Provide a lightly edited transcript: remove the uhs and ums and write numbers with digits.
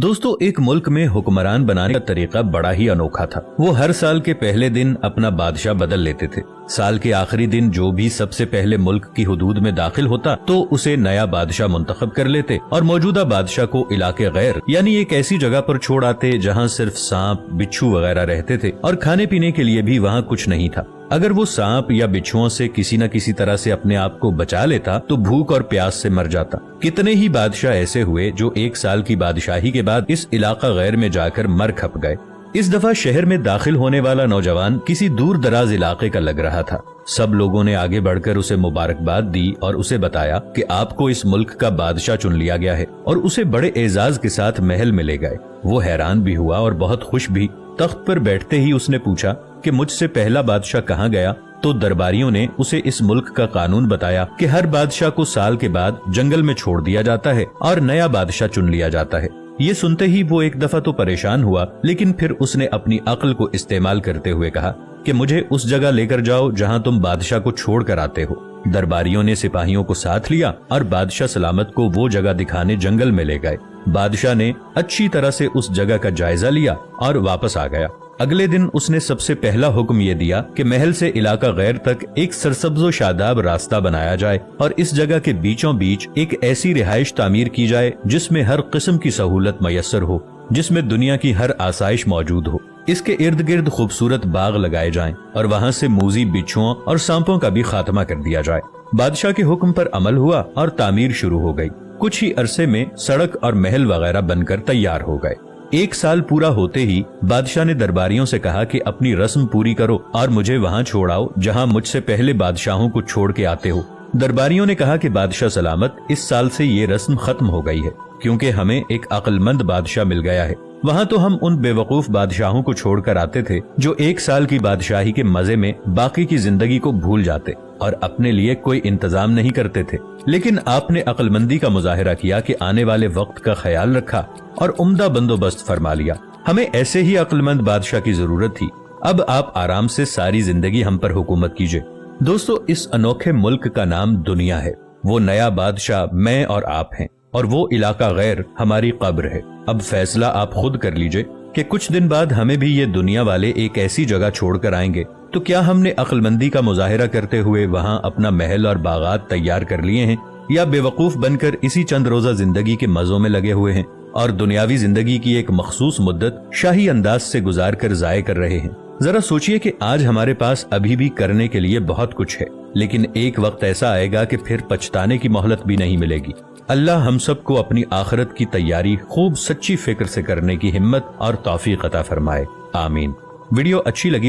दोस्तों, एक मुल्क में हुक्मरान बनाने का तरीका बड़ा ही अनोखा था। वो हर साल के पहले दिन अपना बादशाह बदल लेते थे। साल के आखिरी दिन जो भी सबसे पहले मुल्क की हुदूद में दाखिल होता तो उसे नया बादशाह मुंतखब कर लेते और मौजूदा बादशाह को इलाके गैर यानी एक ऐसी जगह पर छोड़ आते जहाँ सिर्फ सांप, बिच्छू वगैरह रहते थे और खाने पीने के लिए भी वहाँ कुछ नहीं था। अगर वो सांप या बिच्छुओं से किसी न किसी तरह से अपने आप को बचा लेता तो भूख और प्यास से मर जाता। कितने ही बादशाह ऐसे हुए जो एक साल की बादशाही के बाद इस इलाका गैर में जाकर मर खप गए। इस दफा शहर में दाखिल होने वाला नौजवान किसी दूर दराज इलाके का लग रहा था। सब लोगों ने आगे बढ़कर उसे मुबारकबाद दी और उसे बताया कि आपको इस मुल्क का बादशाह चुन लिया गया है और उसे बड़े एजाज के साथ महल में ले गए। वो हैरान भी हुआ और बहुत खुश भी। तख्त पर बैठते ही उसने पूछा कि मुझसे पहला बादशाह कहाँ गया? तो दरबारियों ने उसे इस मुल्क का कानून बताया कि हर बादशाह को साल के बाद जंगल में छोड़ दिया जाता है और नया बादशाह चुन लिया जाता है। ये सुनते ही वो एक दफा तो परेशान हुआ, लेकिन फिर उसने अपनी अक्ल को इस्तेमाल करते हुए कहा कि मुझे उस जगह लेकर जाओ जहाँ तुम बादशाह को छोड़ कर आते हो। दरबारियों ने सिपाहियों को साथ लिया और बादशाह सलामत को वो जगह दिखाने जंगल में ले गए। बादशाह ने अच्छी तरह से उस जगह का जायजा लिया और वापस आ गया। अगले दिन उसने सबसे पहला हुक्म ये दिया कि महल से इलाका गैर तक एक सरसब्जो शादाब रास्ता बनाया जाए और इस जगह के बीचों बीच एक ऐसी रिहाइश तामीर की जाए जिसमें हर किस्म की सहूलत मयसर हो, जिसमें दुनिया की हर आसाइश मौजूद हो। इसके इर्द गिर्द खूबसूरत बाग लगाए जाएं और वहाँ से मूजी, बिच्छुओं और सांपों का भी खात्मा कर दिया जाए। बादशाह के हुक्म पर अमल हुआ और तामीर शुरू हो गई। कुछ ही अरसे में सड़क और महल वगैरह बनकर तैयार हो गए। एक साल पूरा होते ही बादशाह ने दरबारियों से कहा कि अपनी रस्म पूरी करो और मुझे वहाँ छोड़ाओ जहाँ मुझसे पहले बादशाहों को छोड़ के आते हो। दरबारियों ने कहा कि बादशाह सलामत, इस साल से ये रस्म खत्म हो गई है क्योंकि हमें एक अक्लमंद बादशाह मिल गया है। वहाँ तो हम उन बेवकूफ बादशाहों को छोड़कर आते थे जो एक साल की बादशाही के मजे में बाकी की जिंदगी को भूल जाते और अपने लिए कोई इंतजाम नहीं करते थे। लेकिन आपने अक्लमंदी का मुजाहिरा किया कि आने वाले वक्त का ख्याल रखा और उम्दा बंदोबस्त फरमा लिया। हमें ऐसे ही अक्लमंद बादशाह की जरूरत थी। अब आप आराम से सारी जिंदगी हम पर हुकूमत कीजिए। दोस्तों, इस अनोखे मुल्क का नाम दुनिया है। वो नया बादशाह मैं और आप हैं और वो इलाका गैर हमारी कब्र है। अब फैसला आप खुद कर लीजिए कि कुछ दिन बाद हमें भी ये दुनिया वाले एक ऐसी जगह छोड़कर आएंगे तो क्या हमने अक्लमंदी का मुजाहिरा करते हुए वहाँ अपना महल और बागात तैयार कर लिए हैं, या बेवकूफ बनकर इसी चंद रोजा जिंदगी के मजों में लगे हुए हैं और दुनियावी जिंदगी की एक मखसूस मुद्दत शाही अंदाज से गुजार कर जाये कर रहे हैं। जरा सोचिए कि आज हमारे पास अभी भी करने के लिए बहुत कुछ है, लेकिन एक वक्त ऐसा आएगा कि फिर पछताने की मोहलत भी नहीं मिलेगी। अल्लाह हम सबको अपनी आखिरत की तैयारी खूब सच्ची फिक्र से करने की हिम्मत और तौफीक अता फरमाए। आमीन। वीडियो अच्छी लगी हो